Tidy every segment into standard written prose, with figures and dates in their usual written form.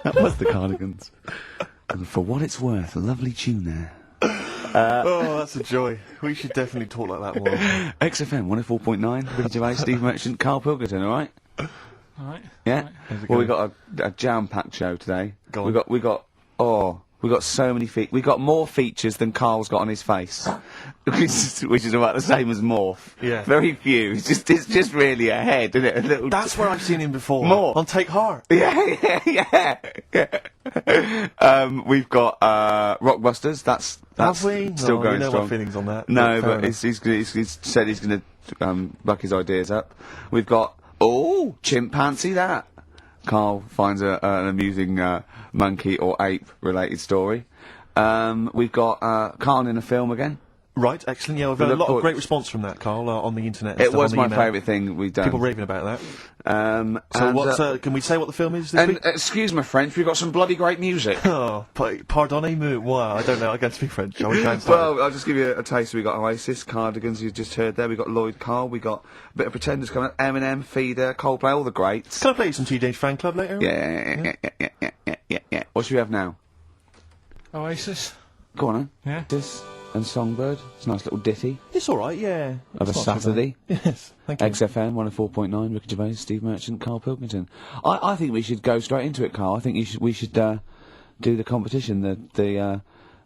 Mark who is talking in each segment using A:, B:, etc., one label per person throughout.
A: That was the Cardigans. And for what it's worth, a lovely tune there.
B: Oh, that's a joy. We should definitely talk like that more.
A: XFM 104.9, Ricky Gervais, Steve Merchant, Karl Pilkington, alright?
C: Alright.
A: Yeah?
C: Right.
A: Well, we got a jam-packed show today.
B: Go on.
A: We got so many we got more features than Karl's got on his face. which is about the same as Morph.
B: Yeah.
A: Very few. It's just really a head, isn't it? A little.
B: That's where I've seen him before.
A: More.
B: On Take Heart.
A: Yeah. We've got Rockbusters. That's
B: Have we?
A: still going
B: you know
A: strong.
B: my feelings on that.
A: No,
B: fair
A: but
B: enough.
A: he's said he's going to buck his ideas up. We've got chimpanzee that. Karl finds an amusing monkey or ape related story. We've got Karl in a film again.
B: Right, excellent. Yeah, I've had a lot of great response from that, Karl, on the internet. And
A: It
B: stuff,
A: was
B: on the
A: my
B: email.
A: favourite thing we've done.
B: People raving about that.
A: So
B: So what's can we say what the film is this week?
A: excuse my French, we've got some bloody great music.
B: Oh, pardonnez-moi. Wow, I don't know. I can't speak French. I was
A: Well, I'll just give you a taste. We got Oasis, Cardigans, you just heard there. We got Lloyd Cole. We got a bit of Pretenders coming up. Eminem, Feeder, Coldplay, all the greats.
B: Can I play you some TJ's Fan Club later?
A: Yeah. What should we have now?
C: Oasis.
A: Go on, then.
C: Yeah.
A: This and Songbird. It's a nice little ditty
B: It's all right. Yeah.
A: of a
B: It's not so
A: Saturday.
B: bad. Yes. Thank you.
A: XFM 104.9. Ricky Gervais, Steve Merchant, Karl Pilkington. I think we should go straight into it, Karl. I think we should do the competition.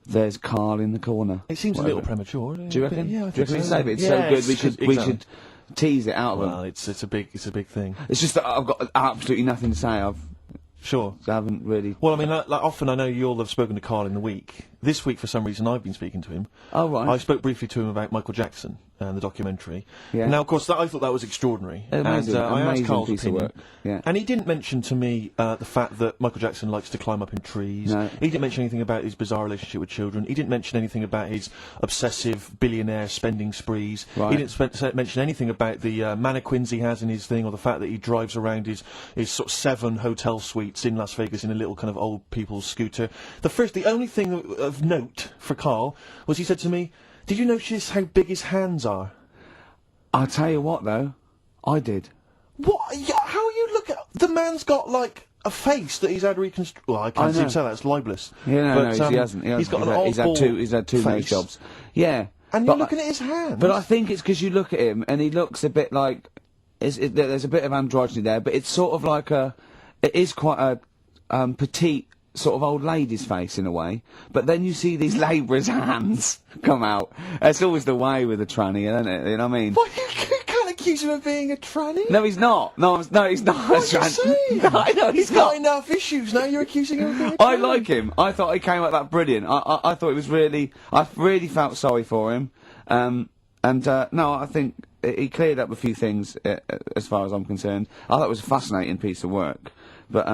A: There's Karl in the corner.
B: It seems a little premature.
A: Do you reckon?
B: Yeah, I
A: Do you
B: think
A: reckon
B: so.
A: it's It's
B: Yeah,
A: so good.
B: it's
A: We should tease it out of
B: Well,
A: them.
B: it's a big thing.
A: It's just that I've got absolutely nothing to say.
B: Sure.
A: I haven't really.
B: Well, I mean, like often I know you'll have spoken to Karl in the week. This week, for some reason, I've been speaking to him.
A: Oh, right.
B: I spoke briefly to him about Michael Jackson and the documentary.
A: Yeah.
B: Now, of course, I thought that was extraordinary.
A: Amazing,
B: and I asked
A: amazing
B: Karl's
A: piece of
B: opinion.
A: work. Yeah.
B: And he didn't mention to me the fact that Michael Jackson likes to climb up in trees.
A: No.
B: He didn't mention anything about his bizarre relationship with children. He didn't mention anything about his obsessive billionaire spending sprees.
A: Right.
B: He didn't mention anything about the mannequins he has in his thing, or the fact that he drives around his sort of 7 hotel suites in Las Vegas in a little kind of old people's scooter. The only thing of note for Karl was he said to me, "Did you notice how big his hands are?"
A: I'll tell you what, though, I did.
B: What? Yeah, how you look at the man's got like a face that he's had reconstructed. Well, I can't
A: I
B: seem
A: know.
B: to say that, it's libelous.
A: Yeah,
B: But,
A: no, he hasn't.
B: He's got
A: He's
B: an
A: had he's had two nose
B: face.
A: jobs. Yeah.
B: And
A: but
B: you're looking at his hands.
A: But I think it's because you look at him and he looks a bit like there's a bit of androgyny there, but it's sort of like it is quite a petite sort of old lady's face in a way. But then you see these labourers' hands come out. It's always the way with a tranny, isn't it? You know what I mean?
B: What, you can't accuse him of being a tranny?
A: No, he's not. No, he's not.
B: What are you saying?
A: No, I know
B: He's
A: he's
B: got
A: not.
B: enough issues, now you're accusing him of being a tranny.
A: I like him. I thought he came out that brilliant. I thought it was really. I really felt sorry for him. No, I think he cleared up a few things as far as I'm concerned. I thought it was a fascinating piece of work, but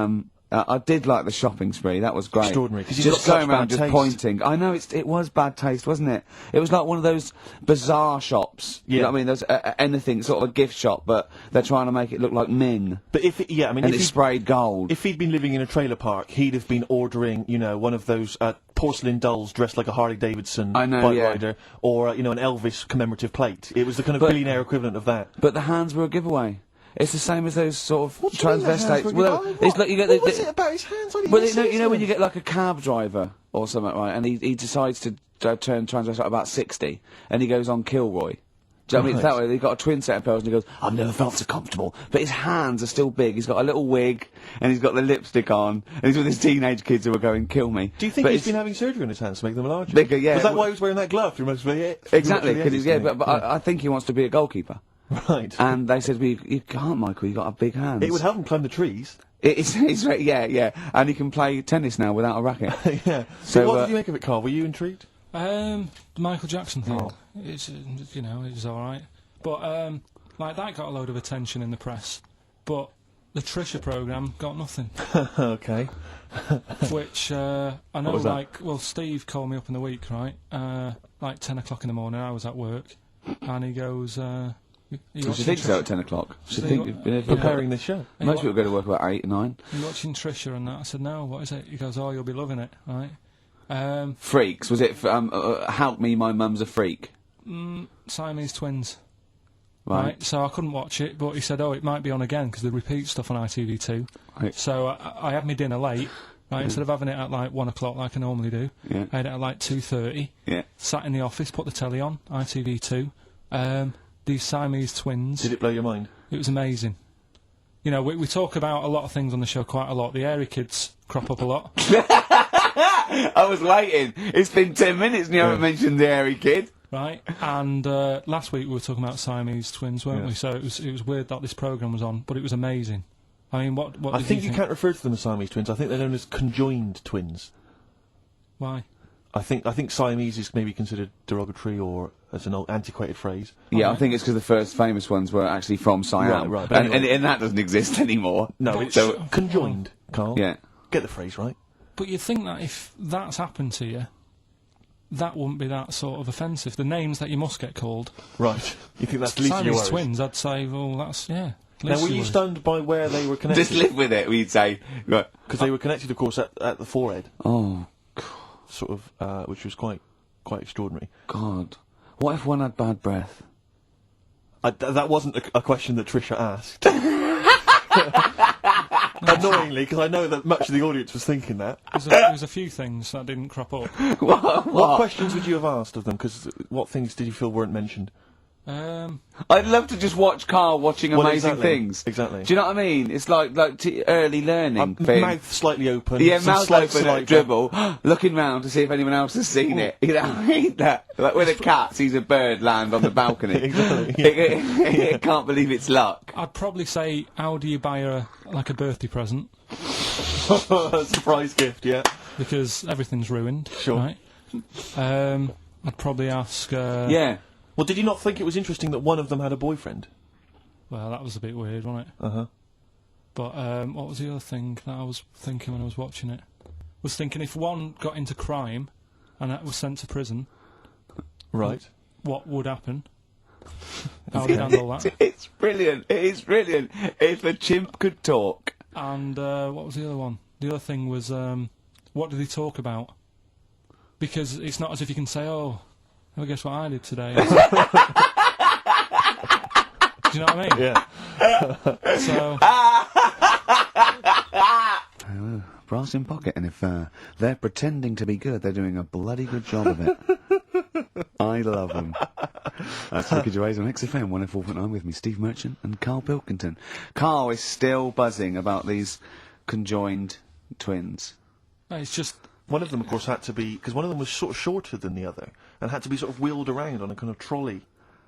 A: I did like the shopping spree. That was great.
B: Extraordinary, 'cause he's
A: Just
B: got
A: going
B: such
A: around
B: bad
A: just
B: taste.
A: pointing. I know it was bad taste, wasn't it? It was like one of those bazaar shops. You
B: Yeah.
A: know what I mean? There's anything, sort of a gift shop, but they're trying to make it look like Ming,
B: But and
A: and
B: if
A: it's
B: he,
A: sprayed gold.
B: if he'd been living in a trailer park, he'd have been ordering, one of those porcelain dolls dressed like a Harley Davidson
A: I know,
B: bike
A: yeah.
B: rider, or an Elvis commemorative plate. It was the kind of
A: But-
B: billionaire equivalent of that.
A: But the hands were a giveaway. It's the same as those sort of
B: What do you mean the hands
A: transvestites.
B: were
A: Well,
B: good?
A: it's like you get
B: what was it about his hands? I didn't
A: Well,
B: even see
A: you know
B: his
A: when you
B: hands.
A: get like a cab driver or something, right? And he decides to turn transvestite about 60, and he goes on Kilroy. Do you know what I mean? It's that way. He's got a twin set of pearls, and he goes, "I've never felt so comfortable." But his hands are still big. He's got a little wig, and he's got the lipstick on, and he's with his teenage kids who are going, "Kill me."
B: Do you think
A: But
B: he's
A: it's
B: been having surgery on his hands to make them larger?
A: bigger? Yeah.
B: Was that why he was wearing that glove through most of the
A: Exactly.
B: through much of the
A: Because yeah,
B: editing?
A: but I think he wants to be a goalkeeper.
B: Right.
A: And they said, "You can't, Michael. You got a big hands."
B: It would help him climb the trees.
A: It's yeah, and he can play tennis now without a racket.
B: Yeah.
A: So,
B: So what did you make of it, Karl? Were you intrigued?
C: Michael Jackson thing.
A: Oh.
C: It's it's all right, but like that got a load of attention in the press, but the Trisha programme got nothing.
B: Okay.
C: Which I know,
A: was that?
C: like, well, Steve called me up in the week, right? Like 10 o'clock in the morning. I was at work, and he goes, "You
A: She
C: watching
A: thinks so
C: Trisha?
A: at 10 o'clock. She
C: So
A: think
C: you-
A: you've been here for
B: Preparing this show.
C: Are you
A: Most
C: wa-
A: people go to work about 8 or 9.
C: you watching Trisha and that?" I said, "No, what is it?" He goes, "Oh, you'll be loving it, right?"
A: Freaks. Was it, help me, my mum's a freak?
C: Siamese twins.
A: Right.
C: So I couldn't watch it, but he said, it might be on again, because they repeat stuff on ITV2.
A: Right.
C: So I had my dinner late, right, instead of having it at like 1 o'clock like I normally do,
A: Yeah.
C: I had it at like 2:30,
A: Yeah.
C: sat in the office, put the telly on, ITV2, these Siamese twins.
B: Did it blow your mind?
C: It was amazing. You know, we talk about a lot of things on the show quite a lot. The hairy kids crop up a lot.
A: I was waiting. It's been 10 minutes and you haven't mentioned the hairy kid.
C: Right, and last week we were talking about Siamese twins, weren't we? So it was weird that this programme was on, but it was amazing. I mean, what
B: I
C: did
B: think
C: you
B: you can't refer to them as Siamese twins. I think they're known as conjoined twins.
C: Why?
B: I think Siamese is maybe considered derogatory or as an old antiquated phrase.
A: Yeah, I think it's because the first famous ones were actually from Siam.
B: Right, but anyway.
A: and that doesn't exist anymore.
B: No,
C: But
B: it's
C: so-
B: conjoined, Carl.
A: Yeah.
B: Get the phrase right.
C: But you'd think that if that's happened to you, that wouldn't be that sort of offensive. The names that you must get called.
B: Right. You think that's the least of your
C: Siamese
B: worries?
C: twins, I'd say, well, that's, yeah.
B: Now, were you stunned by where they were connected?
A: Just live with it, we'd say. Right.
B: Because they were connected, of course, at the forehead,
A: Oh,
B: sort of, which was quite extraordinary.
A: God. What if one had bad breath?
B: That wasn't a question that Trisha asked. Annoyingly, because I know that much of the audience was thinking that.
C: There was a few things that didn't crop up.
B: What questions would you have asked of them? Because what things did you feel weren't mentioned?
A: I'd love to just watch Carl watching amazing
B: exactly,
A: things.
B: exactly.
A: Do you know what I mean? It's like early learning thing.
B: Mouth slightly open.
A: Yeah,
B: some
A: mouth
B: slight
A: open
B: saliva.
A: at dribble, looking round to see if anyone else has seen it. You know what I mean? That, like when a cat sees a bird land on the balcony.
B: Exactly,
A: It can't believe it's luck.
C: I'd probably say, how do you buy her, like, a birthday present?
B: Surprise gift, yeah.
C: Because everything's ruined.
B: Sure.
C: Right? I'd probably ask...
A: Yeah.
B: Well, did you not think it was interesting that one of them had a boyfriend?
C: Well, that was a bit weird, wasn't it?
B: Uh-huh.
C: But what was the other thing that I was thinking when I was watching it? Was thinking if one got into crime and that was sent to prison,
B: Right.
C: what would happen? How would he handle that?
A: It's brilliant. It is brilliant. If a chimp could talk.
C: And what was the other one? The other thing was, what did he talk about? Because it's not as if you can say, oh, well, guess what I did today? Do you know what I mean?
B: Yeah.
C: So,
A: Brass in pocket, and if they're pretending to be good, they're doing a bloody good job of it. I love them. That's Ricky Gervais on XFM 104.9 with me, Steve Merchant and Karl Pilkington. Karl is still buzzing about these conjoined twins.
C: it's just,
B: One of them, of course, had to be... Because one of them was sort of shorter than the other, and had to be sort of wheeled around on a kind of trolley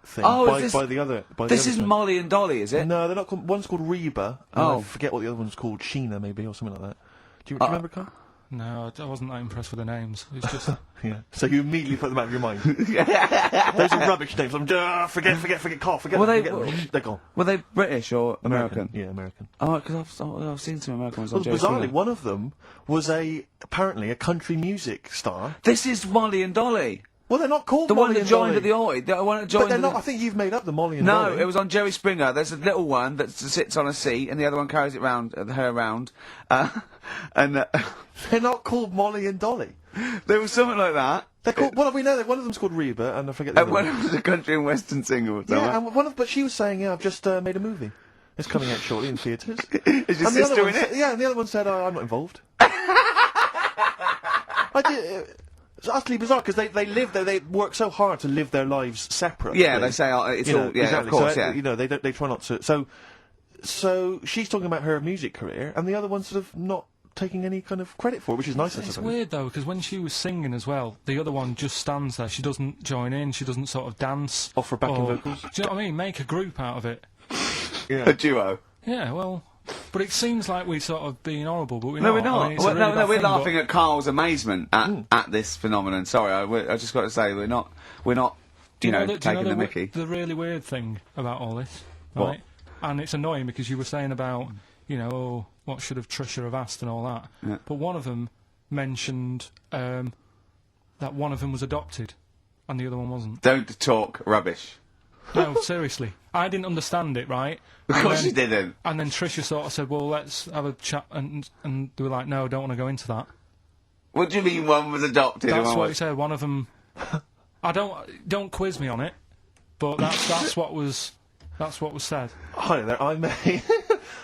B: thing by the other...
A: This is Molly and Dolly, is it?
B: No, they're not called... One's called Reba, and
A: Oh.
B: I forget what the other one's called, Sheena, maybe, or something like that. Do you remember, Carl?
C: no, I wasn't that impressed with the names. It's just,
B: Yeah. So you immediately put them out of your mind. Those are rubbish names. I'm forget, Carl, forget
A: Well,
B: them. They're gone.
A: Were they British or American?
B: Yeah, American.
A: Oh, because I've seen some American ones on
B: Well,
A: Jerry
B: bizarrely,
A: Springer.
B: one of them was apparently a country music star.
A: This is Molly and Dolly.
B: Well, they're not called
A: The
B: Molly
A: one that
B: and
A: joined
B: Dolly.
A: at the Oi. The one that
B: But
A: joined
B: they're
A: at
B: not.
A: the...
B: I think you've made up the Molly and
A: No,
B: Dolly.
A: it was on Jerry Springer. There's a little one that sits on a seat, and the other one carries it round, her around. And
B: They're not called Molly and Dolly.
A: there was something like that.
B: They're called. Well, we know that one of them's called Reba, and I forget the other
A: One
B: one.
A: was a country and western singer or something.
B: Yeah, and but she was saying, yeah, I've just made a movie. It's coming out shortly in theatres.
A: Is your
B: And the other
A: sister
B: one
A: in it?
B: said, yeah, and the other one said, I'm not involved. It's utterly bizarre because they live there. They work so hard to live their lives separately.
A: Yeah, they say it's
B: You
A: all.
B: know,
A: Yeah,
B: exactly.
A: of course.
B: So,
A: Yeah.
B: you know, they try not to. So she's talking about her music career, and the other one's sort of not taking any kind of credit for it, which is nice. I
C: it's
B: suppose.
C: weird though, because when she was singing as well, the other one just stands there. She doesn't join in. She doesn't sort of dance.
B: Offer backing
C: or-
B: vocals.
C: Do you know what I mean? Make a group out of it.
A: A duo.
C: Yeah, well, but it seems like we're sort of being horrible, but we're
A: No,
C: not.
A: we're not.
C: I mean, it's a
A: Well,
C: really
A: no,
C: bad
A: we're
C: thing,
A: laughing at Carl's amazement at this phenomenon. Sorry, I just got to say we're not.
C: Do you know
A: taking the Mickey.
C: The really weird thing about all this,
B: What?
C: right? And it's annoying because you were saying about, you know, oh, what should have Trisha have asked and all that.
A: Yeah.
C: But one of them mentioned that one of them was adopted, and the other one wasn't.
A: Don't talk rubbish.
C: No, seriously, I didn't understand it, right?
A: Of
C: And
A: course
C: then-
A: you didn't.
C: And then Trisha sort of said, "Well, let's have a chat," and they were like, "No, don't want to go into that."
A: What do you mean one was adopted and
C: That's
A: one
C: what he
A: was...
C: said. One of them. I don't quiz me on it, but that's what was. That's what was said.
B: Hello there,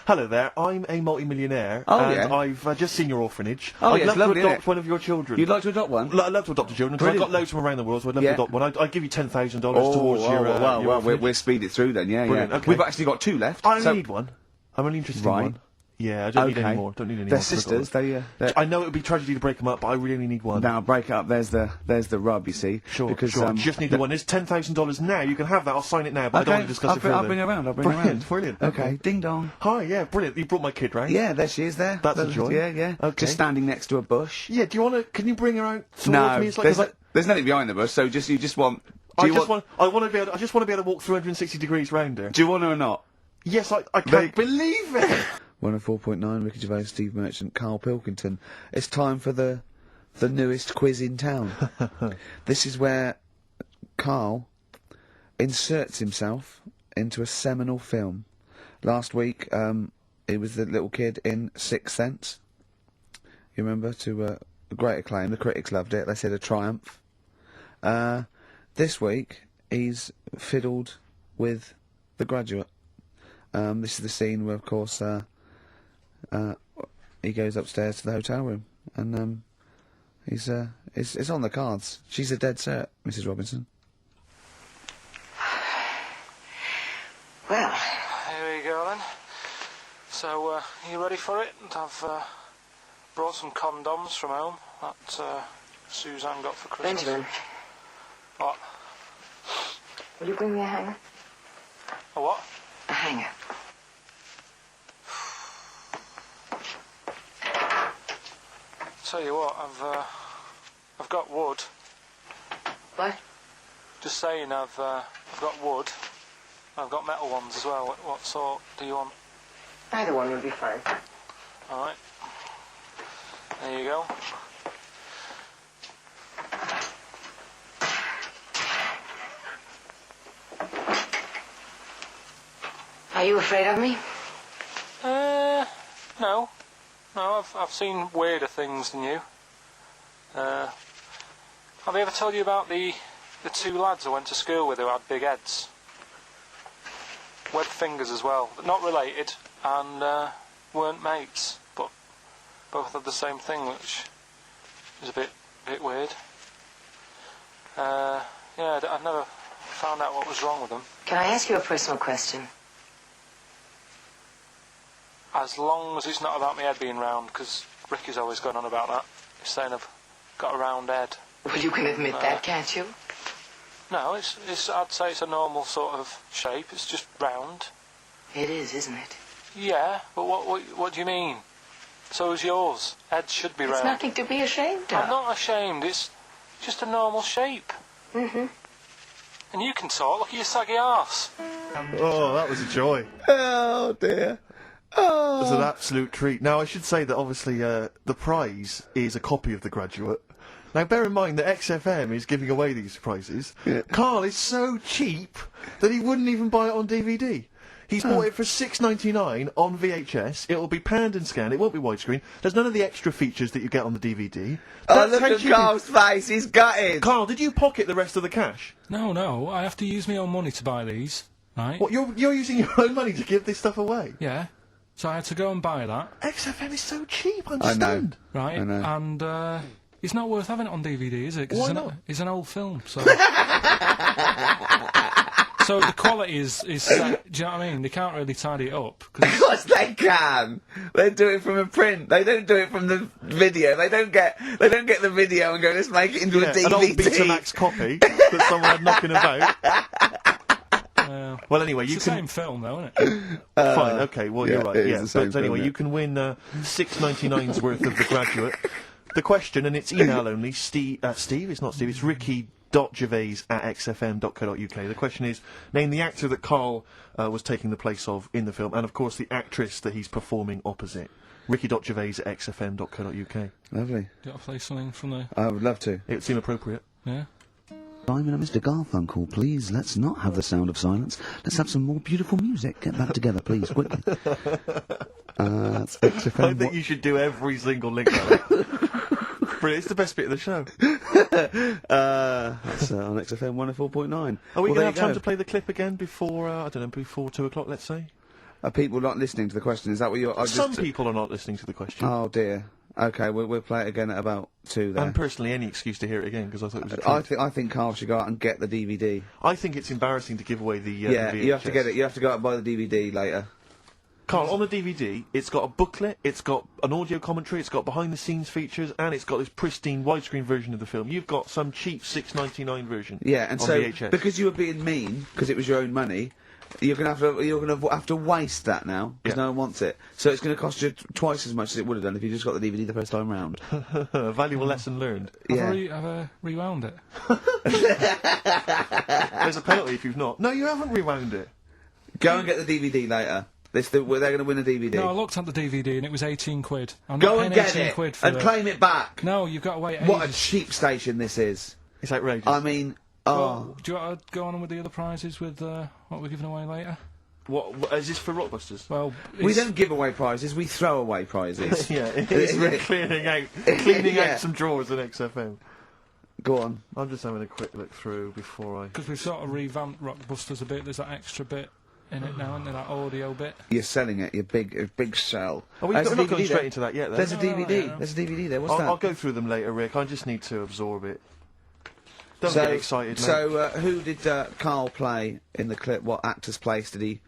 B: hello there, I'm a multi-millionaire,
A: Oh,
B: and
A: yeah.
B: I've just seen your orphanage.
A: Oh,
B: I'd
A: yeah,
B: love
A: it's lovely,
B: to
A: innit?
B: adopt one of your children.
A: You'd like to adopt one?
B: I'd love to adopt a children, because I've got
A: Brilliant.
B: loads from around the world, so I'd love
A: Yeah.
B: to adopt one. I'd give you $10,000
A: Oh,
B: towards your
A: well,
B: orphanage.
A: we'll speed it through then, yeah,
B: Brilliant,
A: yeah.
B: okay.
A: We've actually got 2 left.
B: I only
A: so-
B: need one. I'm only interested
A: Right.
B: in one. Yeah, I don't need
A: Okay.
B: any more. Don't need any
A: They're
B: more.
A: sisters, they're...
B: I know it would be tragedy to break them up, but I really only need one.
A: Now, break it up, there's the rub, you see.
B: Sure,
A: because,
B: sure. I just need the one. There's $10,000 now. You can have that. I'll sign it now, but I don't want to discuss it further.
A: I'll bring her around,
B: Brilliant, brilliant.
A: Okay, ding dong.
B: Hi, yeah, brilliant. You brought my kid round.
A: Yeah, there she is there.
B: That's a joy.
A: Yeah, yeah.
B: Okay.
A: Just standing next to a bush.
B: Yeah, do you want to... Can you bring her out towards
A: No,
B: me? It's like,
A: there's nothing behind the bush, so you just want...
B: I just want to be able to walk 360 degrees round her.
A: Do you want her or not?
B: Yes, I can't believe it.
A: 104.9, Ricky Gervais, Steve Merchant, Karl Pilkington. It's time for the newest quiz in town. This is where Karl inserts himself into a seminal film. Last week, he was the little kid in Sixth Sense. You remember? To great acclaim. The critics loved it. They said a triumph. This week, he's fiddled with The Graduate. This is the scene where, of course, he goes upstairs to the hotel room, and it's on the cards. She's a dead cert, Mrs. Robinson.
D: Well,
C: Here we go then. So, you ready for it? I've brought some condoms from home that Suzanne got for Christmas.
D: Benjamin,
C: What?
D: will you bring me a hanger?
C: A what?
D: A hanger.
C: Tell you what, I've got wood.
D: What?
C: Just saying, I've got wood. I've got metal ones as well. What sort do you want?
D: Either one would be fine.
C: All right. There you go.
D: Are you afraid of me?
C: No. No, I've seen weirder things than you. Have I ever told you about the 2 lads I went to school with who had big heads? Webbed fingers as well, but not related, and weren't mates, but both had the same thing, which is a bit weird. Yeah, I've never found out what was wrong with them.
D: Can I ask you a personal question?
C: As long as it's not about my head being round, because Ricky's always going on about that. He's saying I've got a round head.
D: Well, you can admit that, can't you?
C: No, it's I'd say it's a normal sort of shape. It's just round.
D: It is, isn't it?
C: Yeah, but what do you mean? So is yours. Heads should be
D: It's
C: round.
D: nothing to be ashamed of.
C: I'm not ashamed. It's just a normal shape.
D: Mm-hmm.
C: And you can talk. Look at your saggy arse.
B: Oh, that was a joy.
A: Oh dear.
B: It was an absolute treat. Now, I should say that obviously the prize is a copy of The Graduate. Now, bear in mind that XFM is giving away these prizes.
A: Yeah.
B: Karl is so cheap that he wouldn't even buy it on DVD. He's bought it for $6.99 on VHS. It'll be panned and scanned. It won't be widescreen. There's none of the extra features that you get on the DVD.
A: Oh,
B: That's
A: look
B: how
A: at
B: cheap
A: Karl's face. He's gutted.
B: Karl, did you pocket the rest of the cash?
C: No, I have to use my own money to buy these, right?
B: What, you're using your own money to give this stuff away?
C: Yeah. So I had to go and buy that,
B: XFM is so cheap, I'm
A: I know.
B: stunned.
C: right?
A: I know.
C: And it's not worth having it on DVD, is it? 'Cause
B: Why
C: it's
B: not?
C: It's an old film, so... So the quality is set, do you know what I mean? They can't really tidy it up. 'Cause
A: Of course they can. They do it from a print. They don't do it from the video. They don't get the video and go, let's make it into a DVD.
B: An old Betamax copy that someone had knocking about. Well, anyway,
C: it's
B: you
C: the
B: can...
C: same film, though, isn't it?
B: Fine, okay, well,
A: yeah,
B: you're right,
A: it is
B: yeah.
A: the same
B: But
A: film,
B: anyway,
A: yeah.
B: you can win $6.99's worth of The Graduate. The question, and it's email only, Steve, it's not Steve, it's ricky.gervais@xfm.co.uk. The question is, name the actor that Karl was taking the place of in the film, and of course the actress that he's performing opposite. ricky.gervais@xfm.co.uk.
A: Lovely.
C: Do you want to play something from the...
A: I would love to.
B: It would seem appropriate.
C: Yeah?
A: Simon and Mr. Garfunkel, please, let's not have the sound of silence. Let's have some more beautiful music. Get back together, please, quickly. That's XFM.
B: I think you should do every single link like that. Brilliant, it's the best bit of the show.
A: That's on XFM 104.9.
B: Are we
A: Well,
B: going to
A: there
B: have
A: you
B: time
A: go.
B: to play the clip again before, I don't know, before 2 o'clock, let's say?
A: Are people not listening to the question? Is that what you're... I
B: Some
A: just-
B: people are not listening to the question.
A: Oh, dear. Okay, we'll play it again at about 2 then.
B: And personally, any excuse to hear it again, because I thought it was a treat.
A: I think Carl should go out and get the DVD.
B: I think it's embarrassing to give away the
A: Yeah, you have to
B: VHS.
A: get it. You have to go out and buy the DVD later.
B: Carl, on the DVD, it's got a booklet, it's got an audio commentary, it's got behind-the-scenes features, and it's got this pristine widescreen version of the film. You've got some cheap $6.99 version.
A: Yeah, and
B: on
A: so
B: VHS.
A: because you were being mean, because it was your own money, you're gonna have to waste that now because
B: Yeah.
A: no one wants it. So it's gonna cost you twice as much as it would have done if you just got the DVD the first time round.
B: A valuable lesson learned.
A: Yeah.
C: Have I rewound it?
B: There's a penalty if you've not. No, you haven't rewound it.
A: Go and get the DVD later. They're going to win a DVD.
C: No, I looked at the DVD and it was 18 quid. I'm
A: Go
C: not
A: and
C: paying
A: get
C: 18
A: it
C: quid for
A: and
C: it.
A: claim it back.
C: No, you've got to wait
A: What a
C: ages.
A: cheap station this is.
B: It's outrageous.
A: I mean,
C: Well, do you want to go on with the other prizes with what we're giving away later?
B: What is this for Rockbusters?
C: Well,
A: we
C: it's-
A: don't give away prizes. We throw away prizes.
B: Yeah, it's
A: Yeah.
B: cleaning
A: Yeah.
B: out some drawers in XFM.
A: Go on.
B: I'm just having a quick look through before I...
C: Because we've sort of revamped Rockbusters a bit. There's that extra bit in it now, isn't there? That audio bit.
A: You're selling it. Your big sell.
B: Oh, we're
A: There's
B: not
A: a
B: going
A: DVD
B: straight
A: there.
B: into that yet, then.
A: There's a
C: No,
A: DVD.
C: yeah.
A: There's a DVD there. What's that?
B: I'll go through them later, Rick. I just need to absorb it. Don't
A: so,
B: get excited, mate.
A: So, who did Carl play in the clip? What actor's place did he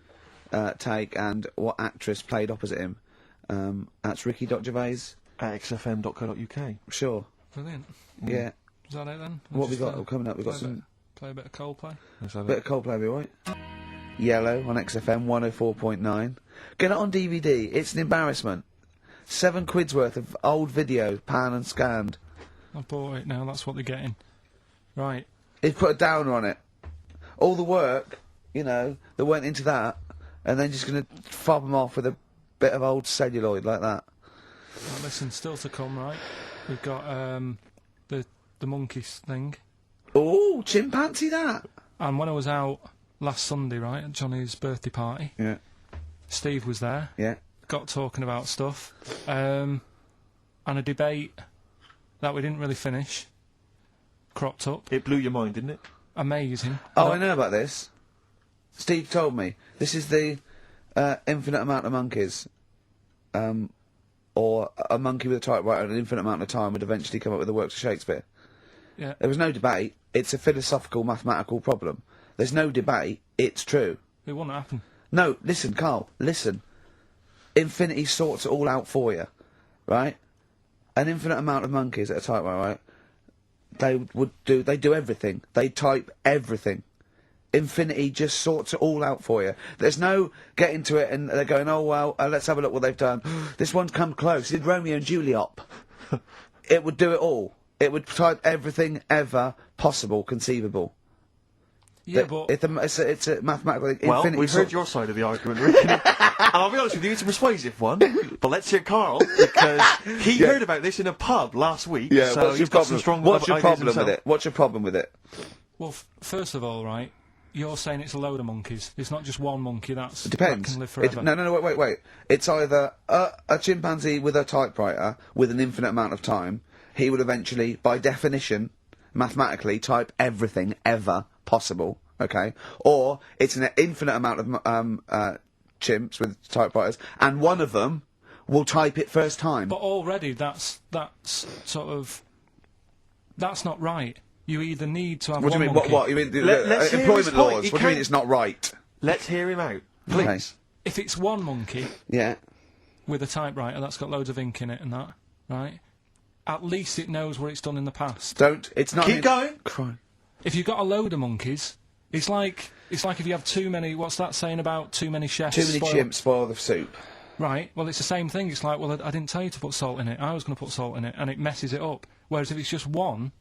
A: take, and what actress played opposite him? That's Ricky.Gervais.
B: At xfm.co.uk.
A: Sure.
C: Brilliant.
A: Yeah.
C: Is that it then?
A: What we
C: Just,
A: got coming up? We've got some
C: play a bit of Coldplay.
A: bit of Coldplay, be right? Yellow on XFM 104.9. Get it on DVD. It's an embarrassment. £7 worth of old video, pan and scanned.
C: I've bought it now. That's what they're getting. Right.
A: He's put a downer on it. All the work, that went into that, and then just gonna fob them off with a bit of old celluloid like that.
C: Well, listen, still to come, right? We've got the monkeys thing.
A: Oh, chimpanzee that.
C: And when I was out last Sunday, right, at Johnny's birthday party,
A: Yeah.
C: Steve was there.
A: Yeah.
C: Got talking about stuff. And a debate that we didn't really finish cropped up.
B: It blew your mind, didn't it?
C: Amazing.
A: Oh, I know about this. Steve told me. This is the infinite amount of monkeys. Or a monkey with a typewriter and an infinite amount of time would eventually come up with the works of Shakespeare.
C: Yeah.
A: There was no debate. It's a philosophical, mathematical problem. There's no debate. It's true.
C: It wouldn't happen.
A: No, listen, Carl, listen. Infinity sorts it all out for you, right? An infinite amount of monkeys at a typewriter, right? They do everything. They type everything. Infinity just sorts it all out for you. There's no getting to it and they're going, oh, well, let's have a look what they've done. This one's come close. It did Romeo and Juliet. It would do it all. It would type everything ever possible, conceivable.
C: Yeah,
A: That-
C: but
A: it's a mathematical thing.
B: Well,
A: Infinity
B: we've
A: sort-
B: heard your side of the argument, Rick. And I'll be honest with you, it's a persuasive one. But let's hear Carl, because he heard about this in a pub last week.
A: Yeah,
B: so
A: what's
B: he's
A: your
B: got some
A: problem?
B: strong
A: What's your
B: ideas
A: problem with
B: himself.
A: it? What's your problem with it?
C: well, first of all, right, you're saying it's a load of monkeys. It's not just one monkey.
A: It
C: That
A: depends.
C: can live forever.
A: No, wait. It's either a chimpanzee with a typewriter with an infinite amount of time. He would eventually, by definition, mathematically, type everything ever possible. Okay, or it's an infinite amount of chimps with typewriters, and one of them will type it first time.
C: But already that's sort of that's not right. You either need to have
A: What do
C: one
A: you mean?
C: monkey.
A: What? You mean
B: Let's hear his
A: employment
B: point.
A: laws?
B: He
A: What do you mean
B: can't-
A: it's not right?
B: Let's hear him out.
A: Okay.
C: If it's one monkey
A: Yeah.
C: with a typewriter that's got loads of ink in it and that, right? At least it knows what it's done in the past.
A: Don't. It's not.
B: Keep going.
A: Cry.
C: If you've got a load of monkeys, it's like if you have too many. What's that saying about too many chefs?
A: Too many
C: spoil-
A: chimps spoil the soup.
C: Right. Well, it's the same thing. It's like, well, I didn't tell you to put salt in it. I was going to put salt in it, and it messes it up. Whereas if it's just one,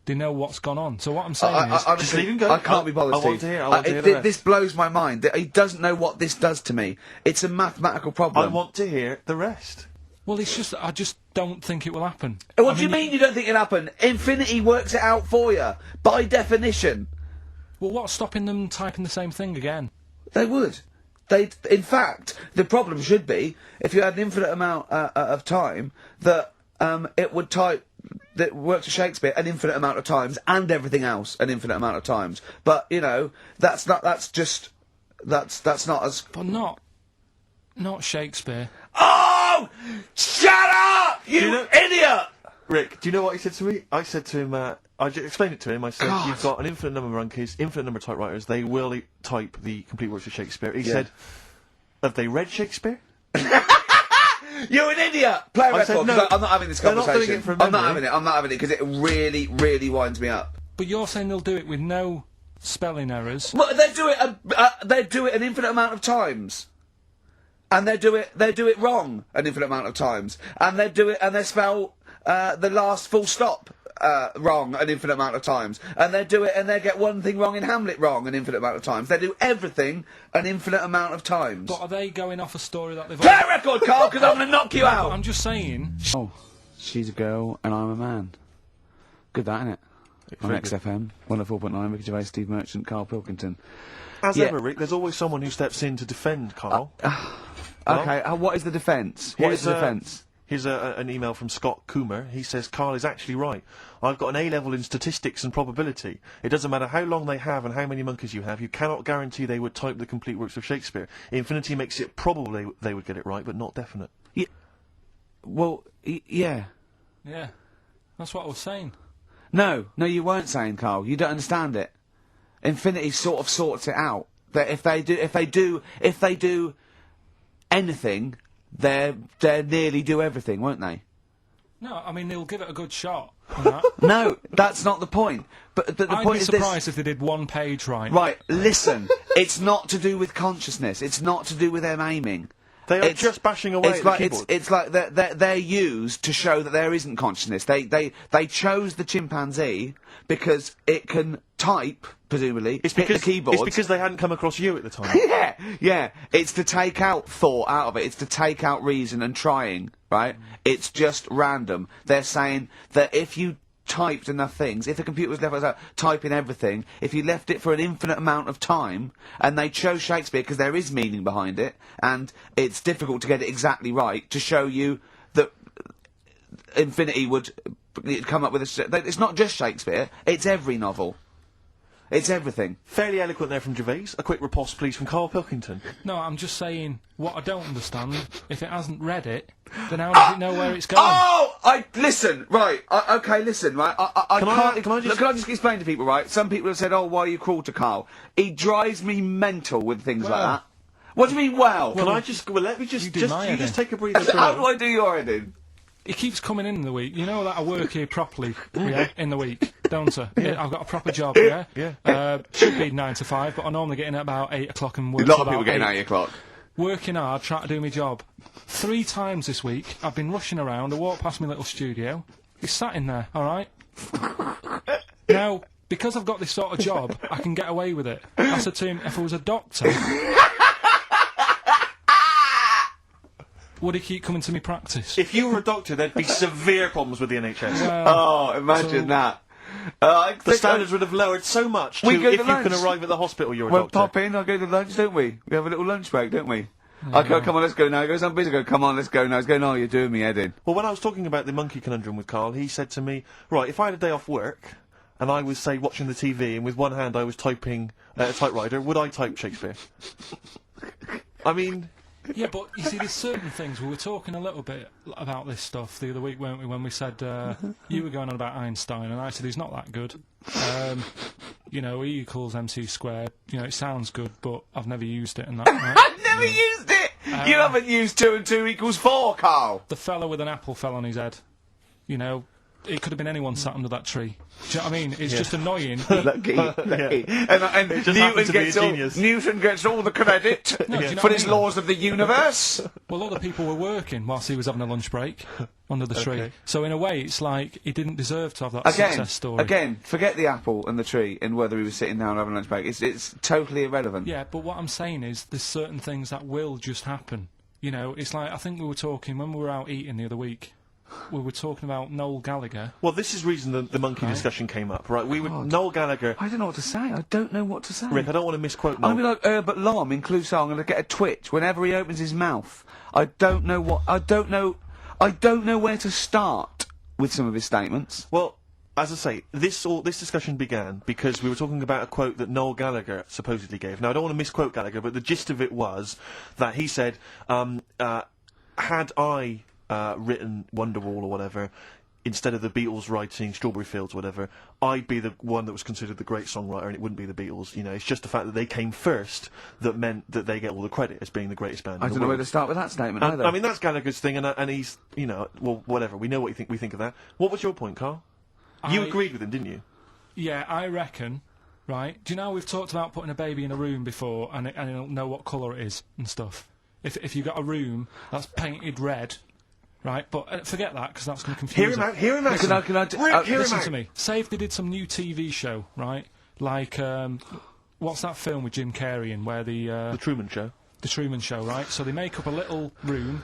C: they know what's gone on. So what I'm saying is,
A: honestly,
B: Just leave him go.
A: I can't be bothered,
B: I want
A: Steve.
B: to hear- I want to hear the rest.
A: This blows my mind. He doesn't know what this does to me. It's a mathematical problem.
B: I want to hear the rest.
C: well, it's just I just don't think it will happen.
A: What
C: I
A: do you mean you don't think it'll happen? Infinity works it out for you, by definition.
C: Well, what's stopping them typing the same thing again?
A: They would. In fact, the problem should be if you had an infinite amount of time that it would type that works for Shakespeare an infinite amount of times, and everything else an infinite amount of times. But you know, that's not as.
C: But not Shakespeare.
A: Oh! Shut up! You idiot!
B: Rick, do you know what he said to me? I said to him, I explained it to him. I said, you've got an infinite number of monkeys, infinite number of typewriters. They will type the complete works of Shakespeare. He said, have they read Shakespeare?
A: You're an idiot! Play a record,
B: no,
A: I'm not having this
B: they're not
A: conversation.
B: doing it from
A: I'm not
B: memory.
A: having it, because it really, really winds me up.
C: But you're saying they'll do it with no spelling errors.
A: Well, they do it an infinite amount of times. And they do it wrong an infinite amount of times. And they spell the last full stop wrong an infinite amount of times. And they get one thing wrong in Hamlet wrong an infinite amount of times. They do everything an infinite amount of times.
C: But are they going off a story that they've...
A: Play a record, Carl, because I'm going to knock you out!
C: I'm just saying...
A: Oh, she's a girl and I'm a man. Good that, innit? On XFM, 104.9, Ricky Gervais, Steve Merchant, Karl Pilkington.
B: As ever, Rick, there's always someone who steps in to defend Carl.
A: Okay, what is the defence? What is the defence?
B: Here's an email from Scott Coomer. He says, Carl is actually right. I've got an A-level in statistics and probability. It doesn't matter how long they have and how many monkeys you have. You cannot guarantee they would type the complete works of Shakespeare. Infinity makes it probably they would get it right, but not definite.
A: Yeah. Well, yeah.
C: Yeah, that's what I was saying.
A: No, you weren't saying, Carl. You don't understand it. Infinity sort of sorts it out. That if they do anything, they nearly do everything, won't they?
C: No, I mean, they'll give it a good shot.
A: No, that's not the point. But the
C: I'd
A: point
C: be
A: is this.
C: surprised if they did one page right.
A: Right, listen. It's not to do with consciousness. It's not to do with them aiming.
B: They are just bashing away at the keyboard.
A: It's like they're used to show that there isn't consciousness. They chose the chimpanzee because it can type, presumably, hit the keyboard.
B: It's because they hadn't come across you at the time.
A: Yeah. It's to take out thought out of it. It's to take out reason and trying, right? It's just random. They're saying that if you typed enough things, if the computer was left out typing everything, if you left it for an infinite amount of time, and they chose Shakespeare because there is meaning behind it, and it's difficult to get it exactly right, to show you that Infinity would come up with it's not just Shakespeare, it's every novel. It's everything.
B: Fairly eloquent there from Gervais. A quick riposte, please, from Karl Pilkington.
C: No, I'm just saying, what I don't understand, if it hasn't read it, then how does it know where it's going?
A: Listen, right, listen, right,
B: Can I
A: just explain to people, right? Some people have said, oh, why are you cruel to Carl? He drives me mental with things like that. What do you mean, well?
B: Let me just take a breather.
A: How do I do your editing?
C: He keeps coming in the week. You know that I work here properly, in the week, don't I? Yeah. I've got a proper job, yeah? Should be 9 to 5, but I normally get in at about 8 o'clock and work
A: A lot of
C: till
A: people
C: about
A: getting
C: 8.
A: 8 o'clock.
C: Working hard, trying to do my job. 3 times this week, I've been rushing around, I walked past my little studio. He's sat in there, alright? Now, because I've got this sort of job, I can get away with it. I said to him, if I was a doctor... would he keep coming to me practice?
B: If you were a doctor, there'd be severe problems with the NHS.
A: Imagine that.
B: The standards would have lowered so much if you can arrive at the hospital you're a doctor.
A: We'll pop in, I'll go to lunch, don't we? We have a little lunch break, don't we? I go, come on, let's go now. He goes, I'm busy. I go, come on, let's go now. He's going, oh, you're doing me head in.
B: Well, when I was talking about the monkey conundrum with Carl, he said to me, right, if I had a day off work, and I was, say, watching the TV, and with one hand I was typing a typewriter, would I type Shakespeare? I mean...
C: Yeah, but you see, there's certain things. We were talking a little bit about this stuff the other week, weren't we? When we said you were going on about Einstein, and I said he's not that good. You know, E equals MC squared. You know, it sounds good, but I've never used it. And that. Right?
A: I've never used it. You haven't used 2 and 2 equals 4, Carl.
C: The fella with an apple fell on his head. You know, it could have been anyone sat under that tree. Do you know what I mean? It's just annoying.
A: Lucky. And Newton gets all the credit for his laws of the universe.
C: Well, other people were working whilst he was having a lunch break under the tree. So in a way, it's like he didn't deserve to have that success story.
A: Again, forget the apple and the tree and whether he was sitting down having a lunch break. It's totally irrelevant.
C: Yeah, but what I'm saying is there's certain things that will just happen. You know, it's like, I think we were talking when we were out eating the other week. We were talking about Noel Gallagher.
B: Well, this is the reason the monkey discussion came up, right? Noel Gallagher...
A: I don't know what to say. I don't know what to say.
B: Rick, I don't want to misquote Noel.
A: I'll be like Herbert Lom in Clouseau. I'm going to get a twitch whenever he opens his mouth. I don't know where to start with some of his statements.
B: Well, as I say, this discussion began because we were talking about a quote that Noel Gallagher supposedly gave. Now, I don't want to misquote Gallagher, but the gist of it was that he said, had I written Wonderwall or whatever, instead of the Beatles writing Strawberry Fields or whatever, I'd be the one that was considered the great songwriter, and it wouldn't be the Beatles. You know, it's just the fact that they came first that meant that they get all the credit as being the greatest band in
A: I
B: the
A: don't know where
B: world.
A: to start with that statement either.
B: I mean, that's Gallagher's thing, and he's, you know, well, whatever. We know what we think of that. What was your point, Carl? You agreed with him, didn't you?
C: Yeah, I reckon. Right? Do you know we've talked about putting a baby in a room before, and it'll know what colour it is and stuff. If you got a room that's painted red. Right, but forget that, because that's going to confuse
B: Hear him out.
C: Listen to me. Say if they did some new TV show, right? Like, what's that film with Jim Carrey in, where
B: The Truman Show.
C: The Truman Show, right? So they make up a little room,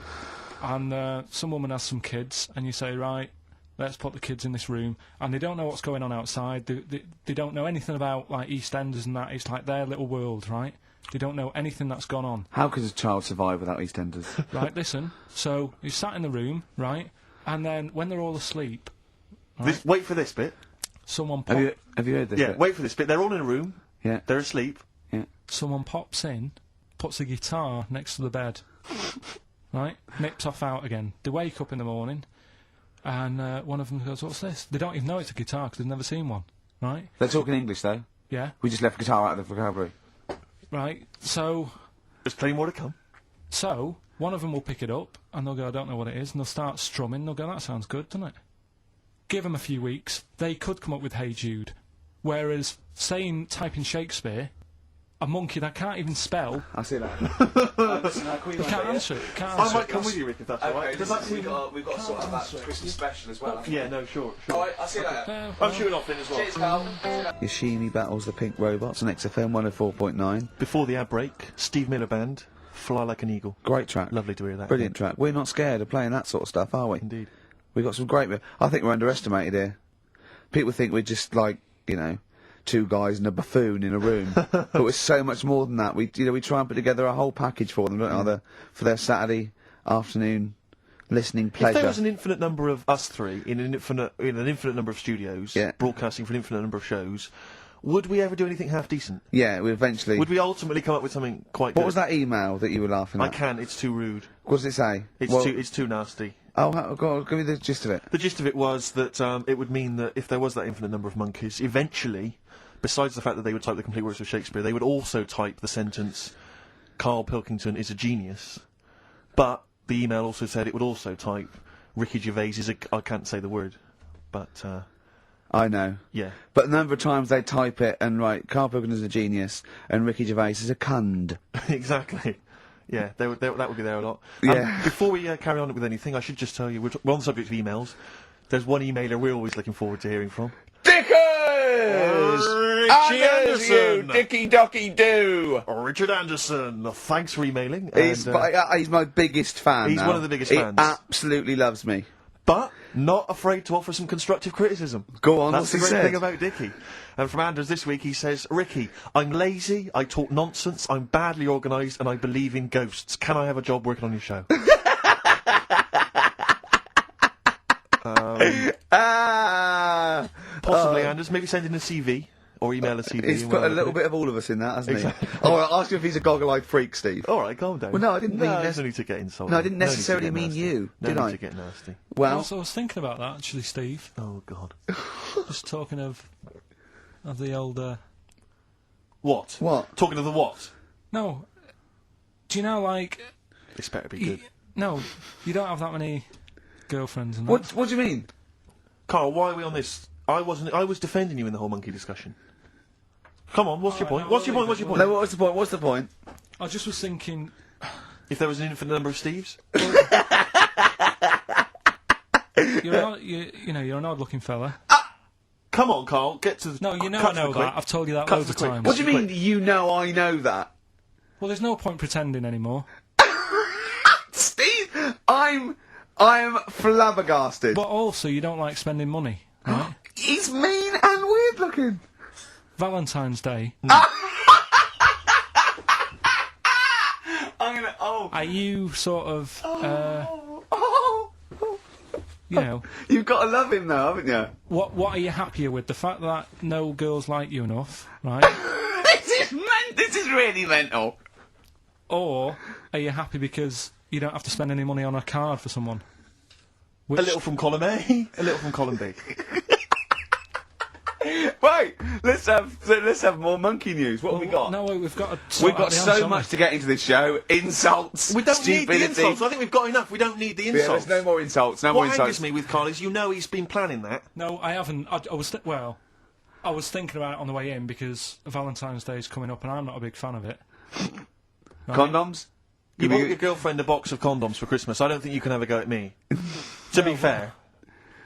C: and some woman has some kids, and you say, right, let's put the kids in this room, and they don't know what's going on outside. They don't know anything about, like, EastEnders and that. It's like their little world, right? They don't know anything that's gone on.
A: How could a child survive without EastEnders?
C: Right, listen. So, you sat in the room, right? And then, when they're all asleep... Right,
B: Wait for this bit.
C: someone
A: Have you heard this
B: Yeah,
A: bit?
B: wait for this bit. They're all in a room.
A: Yeah.
B: They're asleep.
A: Yeah.
C: someone pops in, puts a guitar next to the bed, right? Nips off out again. They wake up in the morning, and one of them goes, "What's this?" They don't even know it's a guitar because they've never seen one, right?
A: They're talking English, though.
C: Yeah,
A: We just left guitar out of the vocabulary.
C: right. So
B: There's plenty more to come.
C: one of them will pick it up, and they'll go, "I don't know what it is," and they'll start strumming. They'll go, "That sounds good, doesn't it?" Give them a few weeks, they could come up with "Hey Jude," whereas typing Shakespeare, a monkey that can't even spell,
A: I see that.
C: he can't answer it. Can't
B: I
C: answer
B: might
C: it.
B: come with you, Rick, if that's alright.
A: we've got to sort out that Christmas special as well.
B: Yeah, no, sure.
A: Alright, I'll see you later.
B: I'm shooting off then as well.
A: Cheers, Carl. Yoshimi battles the Pink Robots on XFM 104.9.
B: Before the ad break, Steve Miller Band, Fly Like an Eagle.
A: Great track.
B: Lovely to hear that.
A: Brilliant track. We're not scared of playing that sort of stuff, are we?
B: Indeed.
A: We've got some great... I think we're underestimated here. People think we're just like, you know, two guys and a buffoon in a room. But we're so much more than that. We try and put together a whole package for them, don't we? For their Saturday afternoon listening pleasure.
B: If there was an infinite number of us three in an infinite number of studios,
A: Yeah.
B: broadcasting for an infinite number of shows, would we ever do anything half decent?
A: Yeah, we eventually...
B: Would we ultimately come up with something quite good?
A: What was that email that you were laughing at?
B: I can't, it's too rude.
A: What does it say?
B: It's too nasty.
A: Oh, go on, give me the gist of it.
B: The gist of it was that it would mean that if there was that infinite number of monkeys, eventually, besides the fact that they would type the complete works of Shakespeare, they would also type the sentence, "Karl Pilkington is a genius." But the email also said it would also type, "Ricky Gervais is a..." I can't say the word, but,
A: I know.
B: yeah.
A: But the number of times they type it and write, Karl Pilkington is a genius and Ricky Gervais is a cund.
B: Exactly. Yeah, that would be there a lot.
A: Yeah.
B: Before we carry on with anything, I should just tell you, we're on the subject of emails. There's one emailer we're always looking forward to hearing from.
A: Dickers!
B: Richie Anderson!
A: Dicky Docky Doo!
B: Richard Anderson, thanks for emailing.
A: He's my biggest fan.
B: He's
A: now.
B: one of the biggest
A: he
B: fans.
A: Absolutely loves me.
B: But not afraid to offer some constructive criticism.
A: Go on,
B: That's
A: what's
B: the
A: he
B: great
A: said?
B: thing about Dickie. And from Anders this week, he says, "Ricky, I'm lazy, I talk nonsense, I'm badly organised, and I believe in ghosts. Can I have a job working on your show?" Possibly, Anders. Maybe send in a CV. Or email a CV.
A: He's
B: and
A: put
B: we'll
A: a little
B: look
A: bit of all of us in that, hasn't
B: Exactly.
A: he? Oh, I'll ask you if he's a goggle-eyed freak, Steve.
B: at it. All right, calm down.
A: Well, no, I didn't mean
B: there's no need to get insulted.
A: No, I didn't
B: No need to
A: necessarily
B: get
A: mean
B: nasty.
A: you,
B: No
A: did
B: need
A: I?
B: to get nasty.
A: Well,
C: I was thinking about that actually, Steve.
B: Oh, God.
C: Just talking of the old.
B: What?
A: What?
B: Talking of the what?
C: No, do you know like?
B: This better be good.
C: No, you don't have that many girlfriends and that.
A: what do you mean?
B: Carl, why are we on this? I was defending you in the whole monkey discussion. Come on, what's your point?
C: no,
B: What's your point? What's your point?
A: No, what's the point? What's the point?
C: I just was thinking.
B: If there was an infinite number of Steves?
C: You're an odd-looking fella.
B: Come on, Carl, get to the...
C: No, you know
B: cut
C: I
B: to
C: know
B: the quick.
C: that. I've told you that
B: Cut
C: loads
B: to
C: of
B: the quick.
C: times.
A: What do you mean, you know I know that?
C: Well, there's no point pretending anymore.
A: Steve, I'm flabbergasted.
C: But also, you don't like spending money, right?
A: He's mean and weird looking.
C: Valentine's Day.
A: I'm gonna. Oh.
C: Are you sort of? you know,
A: You've got to love him though, haven't you?
C: what are you happier with? The fact that no girls like you enough, right?
A: This is really mental.
C: Or are you happy because you don't have to spend any money on a card for someone?
B: A little from column A, a little from column B.
A: Right, let's have more monkey news. What have we got?
C: No, we've got to
A: We've got so much to get into this show. Insults,
B: We don't need
A: stupidity.
B: the insults. I think we've got enough. We don't need the
A: Yeah,
B: insults.
A: there's no more insults. No more
B: What
A: insults.
B: angers me with Karl is, you know, he's been planning that.
C: No, I haven't. I was I was thinking about it on the way in because Valentine's Day is coming up and I'm not a big fan of it.
A: Condoms?
B: You bought your girlfriend a box of condoms for Christmas. I don't think you can have a go at me. To be fair.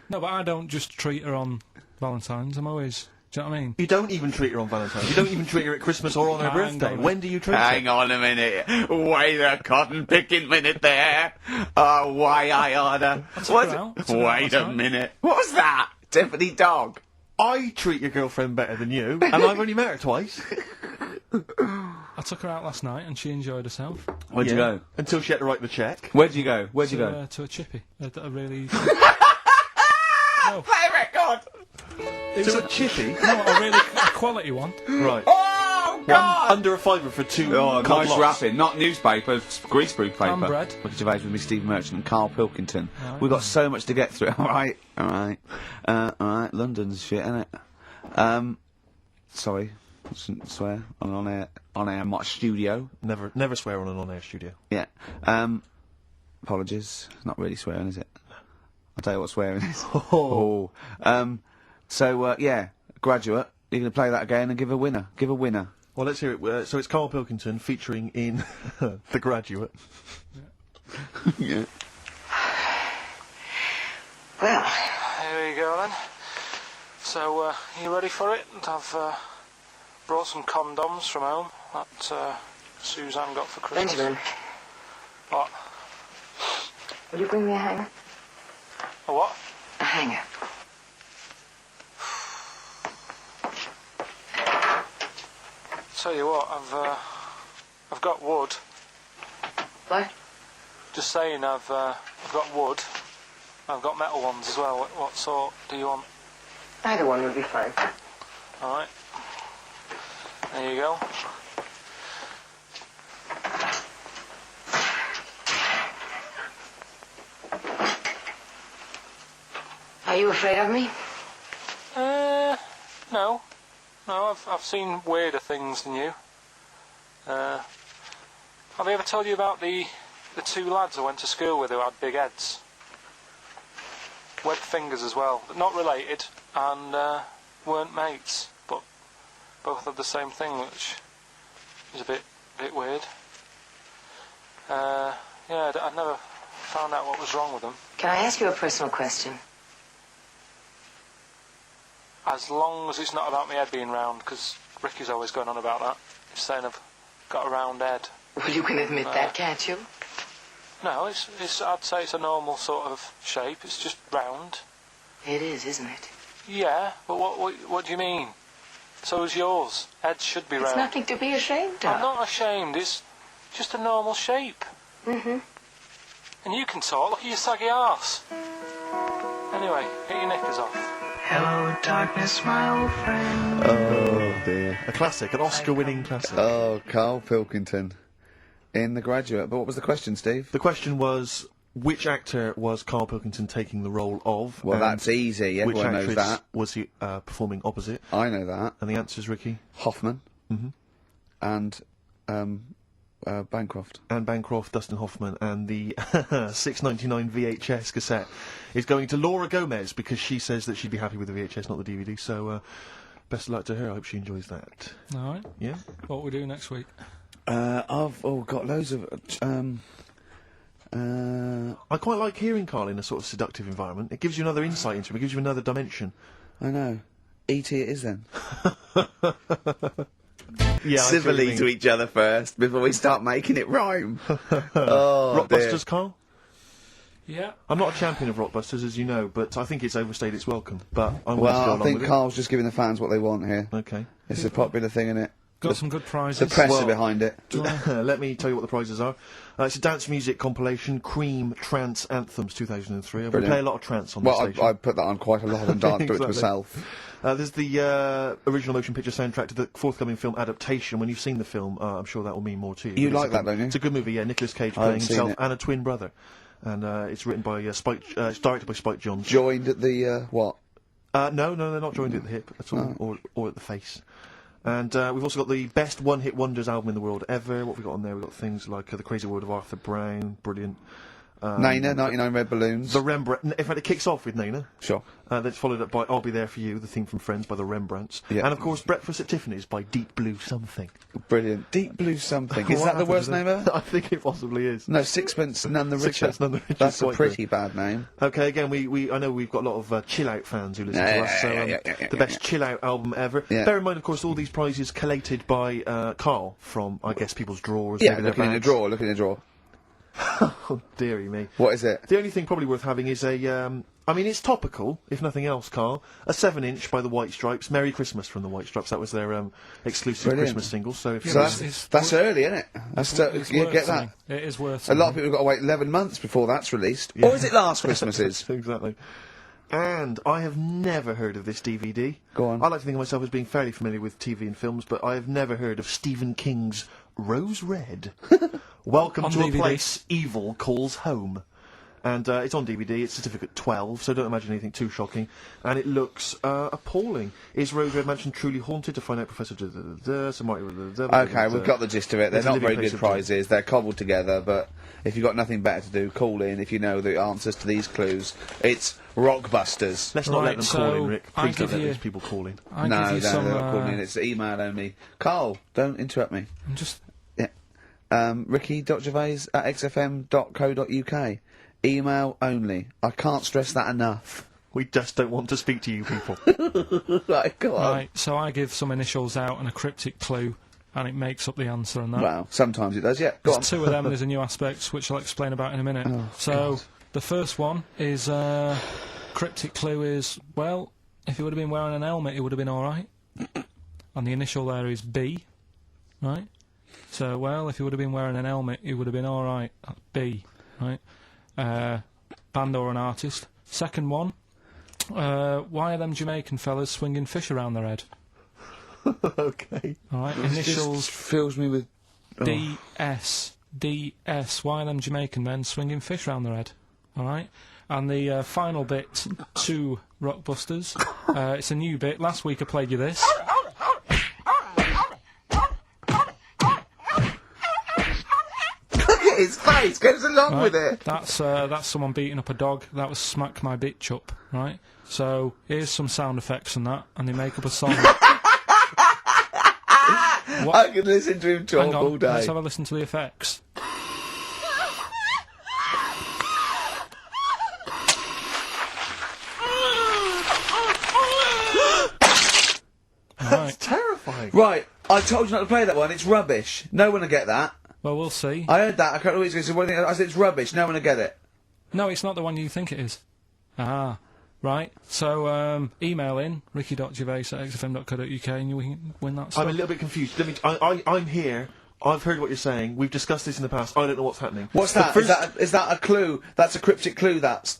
C: No, but I don't just treat her on Valentine's. I'm always. Do you know what I mean?
B: You don't even treat her on Valentine's. You don't even treat her at Christmas or on her
C: Hang
B: birthday.
C: on.
B: When do you treat
A: Hang
B: her?
A: on a minute. Wait a cotton picking minute there. Oh, why I oughta.
C: took her out. I took her out
A: Wait
C: last
A: a
C: night.
A: minute. What was that? Tiffany Dog.
B: I treat your girlfriend better than you, and I've only met her twice.
C: I took her out last night and she enjoyed herself.
A: Where'd you go?
B: Until she had to write the cheque.
A: Where'd you go? Where'd you go?
C: To a chippy. A really.
A: Play a record!
B: To a chippy?
C: No, a really quality one.
B: Right.
A: Oh, God!
B: Under a fiver for two.
A: Oh,
B: cod
A: nice
B: lots.
A: wrapping. Not newspaper, greaseproof paper.
C: And bread.
A: Ricky Gervais with me, Steve Merchant and Karl Pilkington.
C: Right.
A: We've got so much to get through. Alright. London's shit, innit? Sorry. Shouldn't swear on air my studio.
B: Never swear on an on-air studio.
A: Yeah. Apologies. Not really swearing, is it? I'll tell you what swearing is. Yeah, Graduate. You're going to play that again and give a winner. Give a winner.
B: Well, let's hear it. So it's Karl Pilkington featuring in The Graduate.
A: Yeah.
D: Well,
C: Here you go then. So, you ready for it? I've brought some condoms from home that Suzanne got for Christmas.
D: Benjamin,
C: What?
D: will you bring me a hanger?
C: A what?
D: A hanger.
C: Tell you what, I've got wood.
D: What?
C: Just saying, I've got wood. I've got metal ones as well. What sort do you want?
D: Either one would be fine.
C: All right. There you go.
D: Are you afraid of me?
C: No. No, I've seen weirder things than you. Have I ever told you about the two lads I went to school with who had big heads? Webbed fingers as well. Not related, and weren't mates, but both had the same thing, which is a bit weird. I'd never found out what was wrong with them.
D: Can I ask you a personal question?
C: As long as it's not about my head being round, because Ricky's always going on about that. He's saying I've got a round head.
D: Well, you can admit that, can't you?
C: No, it's I'd say it's a normal sort of shape. It's just round.
D: It is, isn't it?
C: Yeah, but what do you mean? So is yours. Heads should be
D: It's
C: round.
D: nothing to be ashamed of.
C: I'm not ashamed. It's just a normal shape.
D: Mm-hmm.
C: And you can talk. Look at your saggy arse. Anyway, get your knickers off.
D: Hello, darkness, my old friend.
A: Oh, dear.
B: A classic, an Oscar-winning classic.
A: Oh, Karl Pilkington. In The Graduate. But what was the question, Steve?
B: The question was, which actor was Karl Pilkington taking the role of?
A: Well,
B: and
A: that's easy.
B: which
A: Everyone knows
B: actress
A: that.
B: was he performing opposite?
A: I know that.
B: And the answer's Ricky.
A: Hoffman.
B: Mm-hmm.
A: And, Bancroft.
B: Anne Bancroft, Dustin Hoffman, and the $6.99 VHS cassette is going to Laura Gomez because she says that she'd be happy with the VHS, not the DVD. So, best of luck to her. I hope she enjoys that.
C: All right.
B: Yeah.
C: What we do next week?
A: I've got loads of,
B: I quite like hearing Karl in a sort of seductive environment. It gives you another insight into him. It gives you another dimension.
A: I know. E.T. it is then.
B: Yeah,
A: Civilly to each other first before we start making it rhyme. Oh,
B: Rockbusters, Karl?
C: Yeah.
B: I'm not a champion of Rockbusters, as you know, but I think it's overstayed its welcome. But I'm willing to go
A: Well, I
B: along
A: think
B: with
A: Karl's just giving the fans what they want here.
B: it. Okay.
A: It's a popular thing, isn't it?
E: got some good prizes.
A: The press are behind it.
B: Let me tell you what the prizes are. It's a dance music compilation, Cream Trance Anthems 2003. We play a lot of trance on this station.
A: I put that on quite a lot and danced to it
B: Exactly.
A: myself.
B: There's the original motion picture soundtrack to the forthcoming film adaptation. When you've seen the film, I'm sure that will mean more to you.
A: You like that, don't you?
B: It's a good movie, yeah. Nicolas Cage
A: I haven't
B: playing
A: seen
B: himself
A: it.
B: and a twin brother. And it's written by Spike, it's directed by Spike Jonze.
A: Joined at the, what?
B: No, they're not joined at the hip at all, or at the face. And we've also got the best one-hit wonders album in the world ever. What have we got on there? We've got things like The Crazy World of Arthur Brown, brilliant.
A: Nana, 99 Red Balloons.
B: The Rembrandt. In fact, it kicks off with Nana.
A: Sure.
B: That's followed up by I'll Be There For You, the theme from Friends by the Rembrandts.
A: Yeah.
B: And of course, Breakfast at Tiffany's by Deep Blue Something.
A: Brilliant. Deep Blue Something. Is
B: What
A: that the
B: happened
A: worst
B: to
A: name
B: them?
A: ever?
B: I think it possibly is.
A: No, Sixpence None the Richer.
B: Sixpence None the Richer
A: That's
B: is
A: a
B: quite
A: pretty bad name.
B: Okay, again, I know we've got a lot of chill-out fans who listen to us, so the best chill-out album ever.
A: Yeah.
B: Bear in mind, of course, all these prizes collated by Karl from, I guess, people's drawers.
A: Yeah,
B: maybe their
A: looking in a
B: bags.
A: drawer, looking in a drawer.
B: Oh, dearie me.
A: What is it?
B: The only thing probably worth having is I mean, it's topical, if nothing else, Karl. A 7-inch by the White Stripes. Merry Christmas from the White Stripes. That was their exclusive
A: Brilliant.
B: Christmas single. So if
A: So
B: you
A: that's early, isn't it? That's you
E: worth
A: get
E: something.
A: that.
E: It is worth
A: A lot of
E: something.
A: people have got to wait 11 months before that's released.
B: Yeah.
A: Or is it last Christmas's?
B: Exactly. And I have never heard of this DVD.
A: Go on.
B: I like to think of myself as being fairly familiar with TV and films, but I have never heard of Stephen King's Rose Red. Welcome
E: On
B: to
E: DVD.
B: a place evil calls home. And it's on DVD, it's certificate 12, so don't imagine anything too shocking. And it looks appalling. Is Rose Red Mansion truly haunted? To find out, Professor...
A: Okay, we've got the gist of it. They're
B: There's a
A: not
B: living
A: very
B: place
A: good
B: of
A: prizes. They're cobbled together, but if you've got nothing better to do, call in if you know the answers to these clues. It's Rockbusters.
B: Let's not let
E: Right,
B: them call in,
E: so
B: Rick.
E: I
B: Please don't
E: give
B: let
E: you-
B: these people call in.
E: I
A: No,
E: give you some,
A: they're not calling in. It's email only. Carl, don't interrupt me.
E: I'm just
A: Ricky.gervais@xfm.co.uk. Email only. I can't stress that enough.
B: We just don't want to speak to you people.
A: Right, go on.
E: right. So I give some initials out and a cryptic clue, and it makes up the answer and that.
A: Well, sometimes it does, yeah. Go on.
E: There's two of them. There's a new aspect which I'll explain about in a minute. So the first one is cryptic clue is, well, if he would have been wearing an helmet, it would have been all right. And the initial there is B, right? So, well, if he would have been wearing an helmet, it would have been all right. That's B, right? Band or an artist. Second one, why are them Jamaican fellas swinging fish around their head?
B: Okay.
E: All right,
A: Just
E: initials
A: fills me with...
E: DS. DS. Why are them Jamaican men swinging fish around their head? All right. And the final bit to Rockbusters. It's a new bit. Last week I played you this.
A: Look at his face, goes along
E: Right?
A: with it.
E: That's someone beating up a dog. That was Smack My Bitch Up. Right. So here's some sound effects and that, and they make up a song.
A: I could listen to him talk
E: Hang
A: all
E: on.
A: day.
E: Let's have a listen to the effects. Right.
B: Terrifying.
A: Right, I told you not to play that one. It's rubbish. No one will get that.
E: Well, we'll see.
A: I heard that. I can't always say, I said it's rubbish. No one will get it.
E: No, it's not the one you think it is. Ah, right. So, email in, ricky.gervais@xfm.co.uk and you can win that stuff.
B: I'm a little bit confused. I'm here. I've heard what you're saying. We've discussed this in the past. I don't know what's happening.
A: What's
B: The
A: that?
B: first-
A: Is that a clue? That's a cryptic clue. That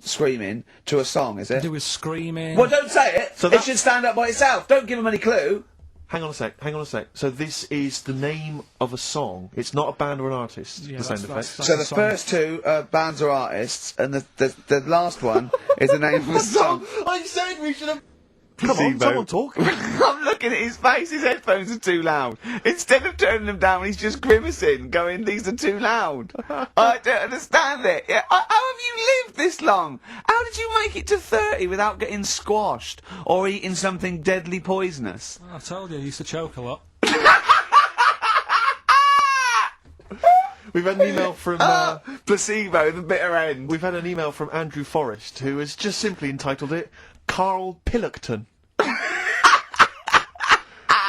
A: screaming to a song, is it?
E: There was screaming.
A: Well, don't say it.
B: So
A: It
B: that-
A: should stand up by itself. Don't give them any clue.
B: Hang on a sec. So this is the name of a song. It's not a band or an artist.
E: Yeah,
B: the sound
E: that's-
B: effect.
A: So
E: a
A: the
E: song.
A: first two are bands or artists, and the last one is the name of a song.
B: I said we should have. Come on, someone talk.
A: I'm looking at his face. His headphones are too loud. Instead of turning them down, he's just grimacing, going, "These are too loud." I don't understand it. Yeah, how have you lived this long? How did you make it to 30 without getting squashed or eating something deadly poisonous?
E: I told you, I used to choke a lot.
B: We've had an email from.
A: Placebo, the bitter end.
B: We've had an email from Andrew Forrest, who has just simply entitled it Karl Pilkington.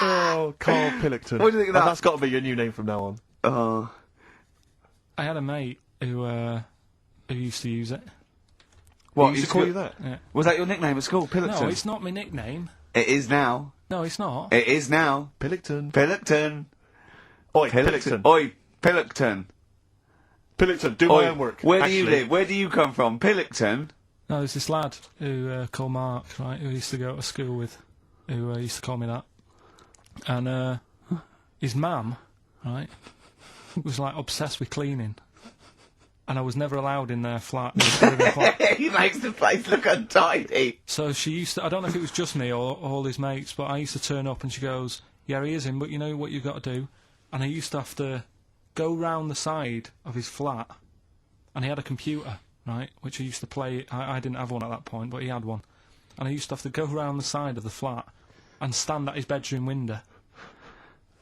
B: Oh, Karl Pilkington.
A: What do you think of that?
B: That's got to be your new name from now on.
A: Oh.
E: I had a mate who used to use it.
B: What,
A: You
B: used to call you that?
E: Yeah.
A: Was that your nickname at school, Pilkington?
E: No, it's not my nickname.
A: It is now.
E: No, it's not.
A: It is now.
B: Pilkington.
A: Pilkington.
B: Oi, Pilkington.
A: Oi, Pilkington.
B: Pilkington, do my
A: Oi,
B: homework.
A: where do you
B: Actually,
A: live? Where do you come from? Pilkington?
E: No, there's this lad who called Mark, right, who I used to go to school with, who used to call me that. And his mum, right, was like obsessed with cleaning. And I was never allowed in their flat.
A: He makes the place look untidy.
E: So she used to, I don't know if it was just me or all his mates, but I used to turn up and she goes, yeah, he is in, but you know what you've got to do? And I used to have to go round the side of his flat, and he had a computer, right, which I used to play. I didn't have one at that point, but he had one. And I used to have to go round the side of the flat and stand at his bedroom window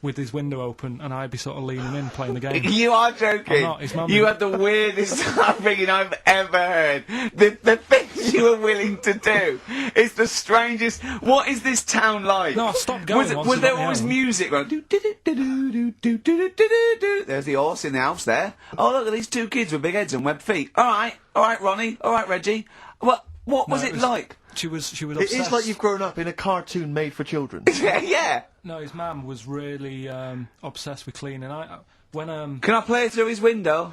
E: with his window open, and I'd be sort of leaning in playing the game.
A: You are joking.
E: I'm not, his mum-
A: You had the weirdest upbringing I've ever heard. The things you were willing to do. It's the strangest. What is this town like?
E: No, I stopped going once
A: Was
E: I
A: there
E: got my
A: always
E: own.
A: music? Like, do-do-do-do-do-do-do-do-do-do-do. There's the horse in the house there. Oh, look at these two kids with big heads and webbed feet. All right, Ronnie. All right, Reggie. What was
E: No,
A: it like?
E: She was
B: it
E: obsessed.
B: is like you've grown up in a cartoon made for children.
A: Yeah.
E: No, his mum was really obsessed with cleaning. When
A: Can I play it through his window?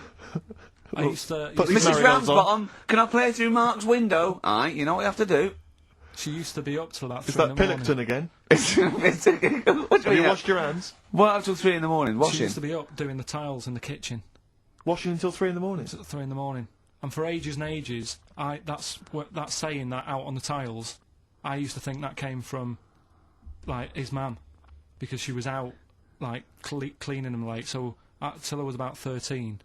E: I used to,
B: Put these
A: Mrs.
B: marigolds on.
A: Ramsbottom, can I play it through Mark's window? Aye, you know what you have to do.
E: she used to be up till that.
B: Is
E: 3
B: that
E: in the morning.
B: Pilkington again?
A: What do
B: Have
A: you
B: you
A: mean?
B: washed your hands?
A: What up till 3 in the morning?
E: She
A: Washing?
E: used to be up doing the tiles in the kitchen
B: Washing until 3 in the morning?
E: at 3 in the morning. And for ages and ages, that's saying that out on the tiles. I used to think that came from, like, his mum, because she was out, like, cleaning them late. So till I was about 13,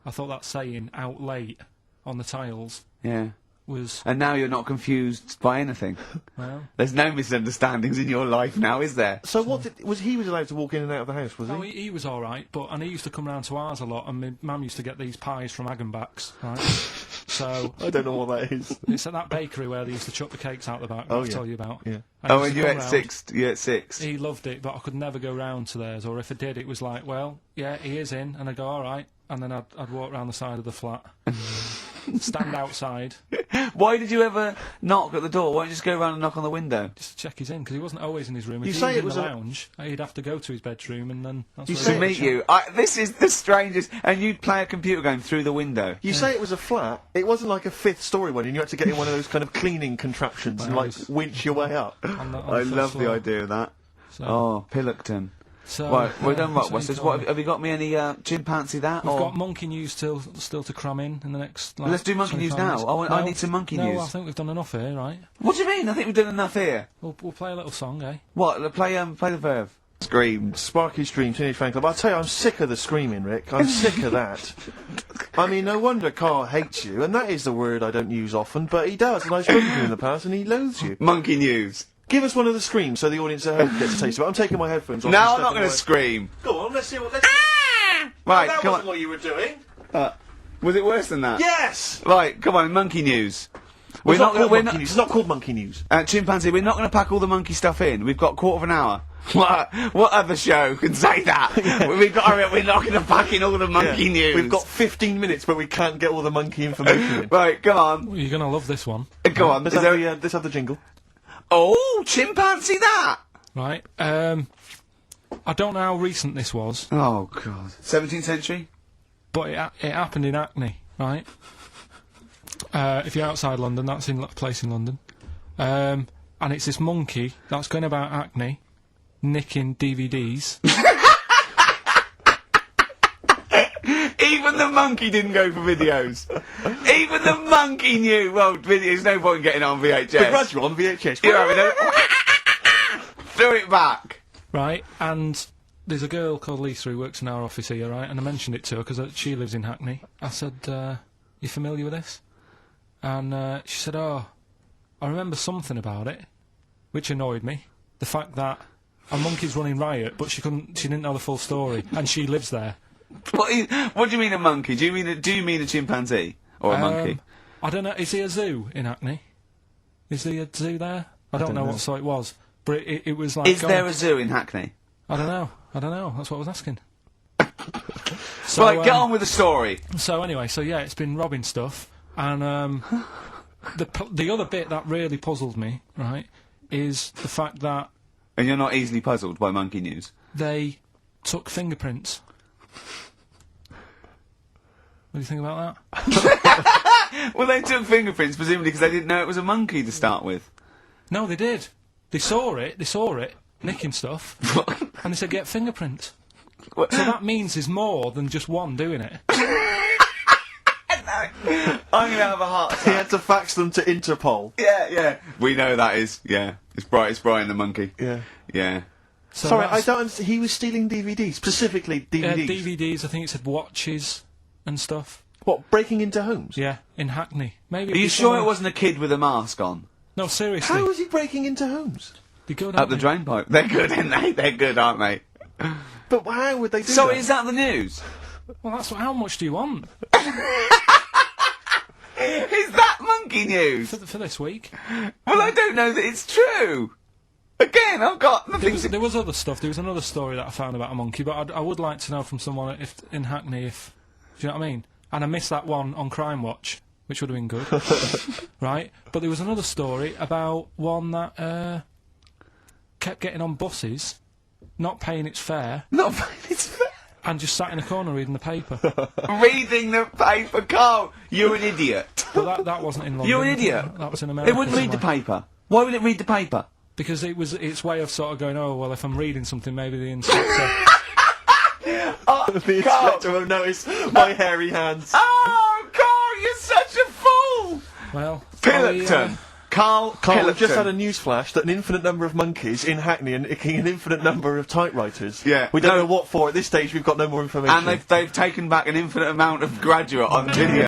E: I thought that saying "out late" on the tiles
A: Yeah.
E: was
A: And now you're not confused by anything.
E: well.
A: There's no misunderstandings in your life now, is there?
B: So what was he allowed to walk in and out of the house, was
E: No,
B: he?
E: he was all right, and he used to come round to ours a lot, and my mum used to get these pies from Hagenbach's, right? So
B: I don't know what that is.
E: it's at that bakery where they used to chuck the cakes out the back.
B: Oh,
E: I'll
B: yeah.
E: tell you about.
B: Yeah.
E: I
A: Oh,
E: used
A: and
E: to
A: you
E: come
A: at
E: round.
A: 6. You at 6.
E: He loved it, but I could never go round to theirs, or if I did, it was like, well, yeah, he is in, and I'd go, all right, and then I'd walk round the side of the flat, stand outside,
A: Why did you ever knock at the door? Why don't you just go around and knock on the window?
E: just to check he's in, because he wasn't always in his room. If
B: You
E: he
B: say
E: was
B: it
E: in
B: was
E: the
B: a-
E: lounge, he'd have to go to his bedroom, and then that's
B: You
E: where
B: say
A: To
E: he'd
B: it-
A: meet
E: chat.
A: you. This is the strangest. And you'd play a computer game through the window.
B: You say it was a flat. It wasn't like a fifth story one, and you had to get in one of those kind of cleaning contraptions and
E: Well,
B: like
E: it's-
B: winch your way up.
E: On the
A: I
E: first
A: love the
E: floor.
A: idea of that.
E: So,
A: Oh, Pilkington.
E: so,
A: Right, we're done
E: that's what
A: Rockbusters.
E: he
A: What
E: told me.
A: have you got me any chimpanzee that?
E: We've
A: or
E: got monkey news still to cram in the next. Like,
A: Let's do monkey news
E: 25
A: now.
E: minutes.
A: I need some monkey
E: no,
A: news.
E: I think we've done enough here, right?
A: What do you mean? I think we've done enough here.
E: We'll play a little song, eh?
A: What? Play the verve. Scream.
B: Sparky Stream, Teenage Fan Club. I'll tell you, I'm sick of the screaming, Rick. I'm sick of that. I mean, no wonder Carl hates you, and that is the word I don't use often, but he does, and I've spoken to him in the past, and he loathes you.
A: Monkey news.
B: Give us one of the screams so the audience at home gets a taste of it. I'm taking my headphones off.
A: No,
B: and
A: I'm not
B: stepping
A: going to
B: away.
A: scream.
B: Go on, let's see what. Let's
A: Right,
B: that
A: come
B: wasn't
A: on.
B: what you were doing.
A: Was it worse than that?
B: Yes!
A: Right, come on, monkey news.
B: Well, it's not
A: gonna-
B: called monkey news. It's not called monkey news.
A: Chimpanzee, we're not going to pack all the monkey stuff in. We've got quarter of an hour. What other show can say that? We're not going to pack in all the monkey
B: Yeah.
A: news.
B: We've got 15 minutes, but we can't get all the monkey information in.
A: Right, come on.
E: Well, you're gonna love this one,
A: Go on.
B: Let's
A: Is
B: have,
A: there...
B: let's have the jingle.
A: Oh, chimpanzee that!
E: right? I don't know how recent this was,
A: Oh, God. 17th century?
E: but it happened in Hackney, right? If you're outside London, that's in a place in London, and it's this monkey that's going about Hackney, nicking DVDs.
A: Even the monkey didn't go for videos. Even the monkey knew. Well, there's no point in getting on VHS.
B: Begrudge on VHS.
A: You're having a... Throw it back.
E: Right, and there's a girl called Lisa who works in our office here, right, and I mentioned it to her because she lives in Hackney. I said, you familiar with this? And she said, oh, I remember something about it, which annoyed me. The fact that a monkey's running riot, but she didn't know the full story, and she lives there.
A: What do you mean a monkey? Do you mean a chimpanzee? Or a monkey?
E: I don't know, is there a zoo in Hackney? Is there a zoo there? I don't know what sort it was, but it was like...
A: Is there a zoo in Hackney?
E: I don't know, that's what I was asking.
A: Right, get on with the story.
E: So anyway, yeah, it's been robbing stuff, and the other bit that really puzzled me, right, is the fact that
A: And you're not easily puzzled by monkey news?
E: They took fingerprints. What do you think about that?
A: Well, they took fingerprints, presumably because they didn't know it was a monkey to start with.
E: No, they did. They saw it, nicking stuff, and they said, get fingerprints. So that means there's more than just one doing it.
A: I'm gonna have a heart
B: He had to fax them to Interpol.
A: Yeah. We know that is, yeah. It's Brian the monkey.
B: Yeah.
A: Yeah.
E: So
B: Sorry, I
E: that's-
B: don't understand. He was stealing DVDs, specifically DVDs.
E: DVDs, I think it said watches and stuff.
B: What, breaking into homes?
E: Yeah, in Hackney. Maybe.
A: Are you sure it wasn't a kid with a mask on?
E: No, seriously.
B: How was he breaking into homes?
E: They go
A: Up
E: down
A: the
E: there.
A: drain pipe. They're good, aren't they? They're good, aren't they?
B: But how would they do
A: So
B: that?
A: is that the news?
E: Well, that's what. How much do you want
A: Is that monkey news?
E: for this week?
A: Well, I don't know that it's true. Again, I've got nothing to...
E: There was other stuff. There was another story that I found about a monkey, but I would like to know from someone if in Hackney if. Do you know what I mean? And I missed that one on Crime Watch, which would have been good, right? But there was another story about one that kept getting on buses, not paying its fare,
A: Not it's fair.
E: and just sat in a corner reading the paper.
A: Reading the paper, Carl. You're an idiot.
E: But that wasn't in London.
A: You're an idiot.
E: That was in America.
A: It wouldn't read the
E: somewhere.
A: paper. Why would it read the paper?
E: Because it was its way of sort of going, oh, well, if I'm reading something, maybe the inspector...
B: The inspector won't notice my hairy hands.
A: Oh, Carl, you're such a fool!
E: Well...
A: Pilkington. Carl
B: Carl, we've just
A: Pilkington.
B: had a news flash that an infinite number of monkeys in Hackney are nicking an infinite number of typewriters.
A: Yeah.
B: We don't
A: No.
B: know what for. At this stage, we've got no more information.
A: And they've taken back an infinite amount of graduate on video.